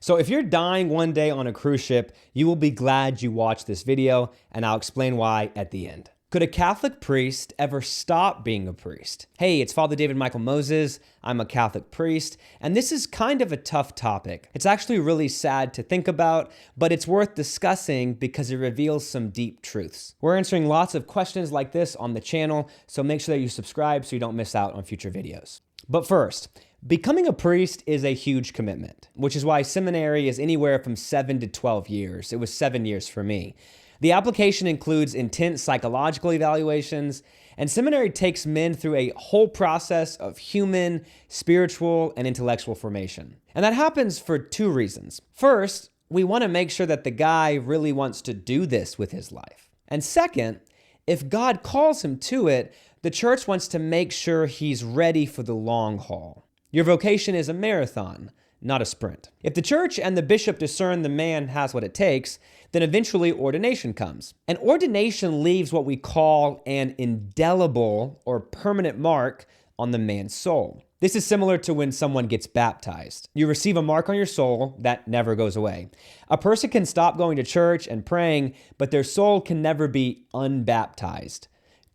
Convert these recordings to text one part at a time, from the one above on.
So if you're dying one day on a cruise ship, you will be glad you watched this video, and I'll explain why at the end. Could a Catholic priest ever stop being a priest? Hey, it's Father David Michael Moses. I'm a Catholic priest, and this is kind of a tough topic. It's actually really sad to think about, but it's worth discussing because it reveals some deep truths. We're answering lots of questions like this on the channel, so make sure that you subscribe so you don't miss out on future videos. But first, becoming a priest is a huge commitment, which is why seminary is anywhere from 7 to 12 years. It was 7 years for me. The application includes intense psychological evaluations, and seminary takes men through a whole process of human, spiritual, and intellectual formation. And that happens for two reasons. First, we want to make sure that the guy really wants to do this with his life. And second, if God calls him to it, the church wants to make sure he's ready for the long haul. Your vocation is a marathon, not a sprint. If the church and the bishop discern the man has what it takes, then eventually ordination comes. And ordination leaves what we call an indelible or permanent mark on the man's soul. This is similar to when someone gets baptized. You receive a mark on your soul that never goes away. A person can stop going to church and praying, but their soul can never be unbaptized.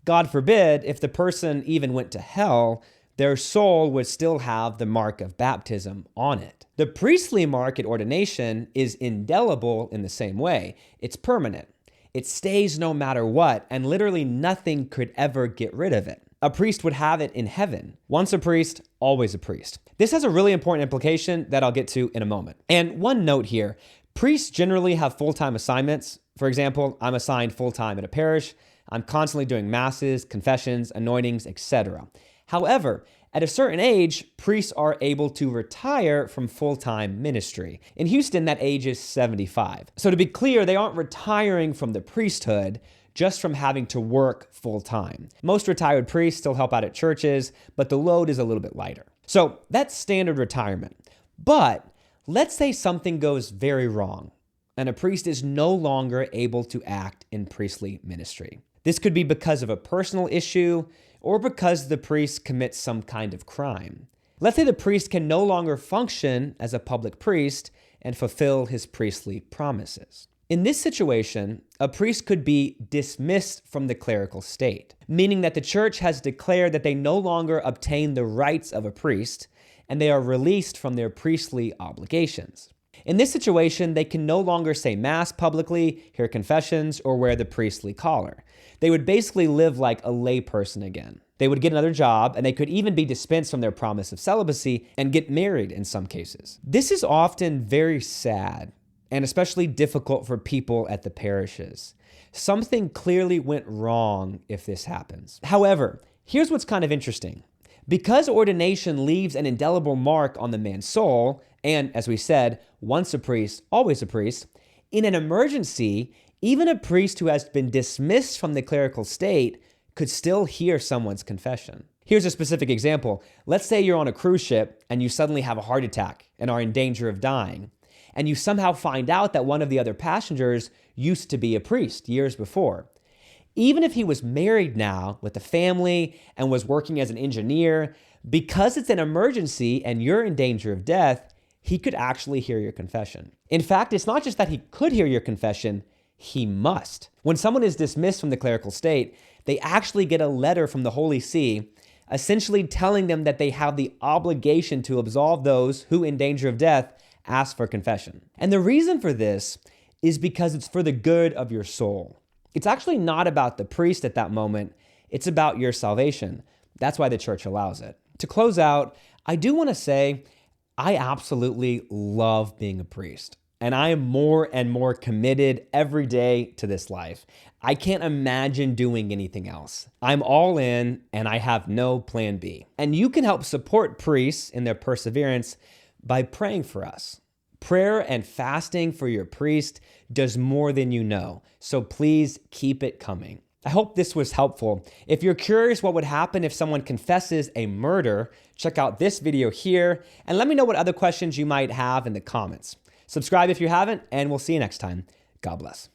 God forbid, if the person even went to hell, their soul would still have the mark of baptism on it. The priestly mark at ordination is indelible in the same way. It's permanent. It stays no matter what, and literally nothing could ever get rid of it. A priest would have it in heaven. Once a priest, always a priest. This has a really important implication that I'll get to in a moment. And one note here, priests generally have full-time assignments. For example, I'm assigned full-time at a parish. I'm constantly doing masses, confessions, anointings, etc. However, at a certain age, priests are able to retire from full-time ministry. In Houston, that age is 75. So to be clear, they aren't retiring from the priesthood, just from having to work full-time. Most retired priests still help out at churches, but the load is a little bit lighter. So that's standard retirement. But let's say something goes very wrong, and a priest is no longer able to act in priestly ministry. This could be because of a personal issue or because the priest commits some kind of crime. Let's say the priest can no longer function as a public priest and fulfill his priestly promises. In this situation, a priest could be dismissed from the clerical state, meaning that the church has declared that they no longer obtain the rights of a priest and they are released from their priestly obligations. In this situation, they can no longer say mass publicly, hear confessions, or wear the priestly collar. They would basically live like a lay person again. They would get another job, and they could even be dispensed from their promise of celibacy and get married in some cases. This is often very sad and especially difficult for people at the parishes. Something clearly went wrong if this happens. However, here's what's kind of interesting. Because ordination leaves an indelible mark on the man's soul, and as we said, once a priest, always a priest, in an emergency, even a priest who has been dismissed from the clerical state could still hear someone's confession. Here's a specific example. Let's say you're on a cruise ship and you suddenly have a heart attack and are in danger of dying, and you somehow find out that one of the other passengers used to be a priest years before. Even if he was married now with a family and was working as an engineer, because it's an emergency and you're in danger of death, he could actually hear your confession. In fact, it's not just that he could hear your confession, he must. When someone is dismissed from the clerical state, they actually get a letter from the Holy See, essentially telling them that they have the obligation to absolve those who, in danger of death, ask for confession. And the reason for this is because it's for the good of your soul. It's actually not about the priest at that moment, it's about your salvation. That's why the church allows it. To close out, I do want to say, I absolutely love being a priest. And I am more and more committed every day to this life. I can't imagine doing anything else. I'm all in and I have no plan B. And you can help support priests in their perseverance by praying for us. Prayer and fasting for your priest does more than you know. So please keep it coming. I hope this was helpful. If you're curious what would happen if someone confesses a murder, check out this video here and let me know what other questions you might have in the comments. Subscribe if you haven't, and we'll see you next time. God bless.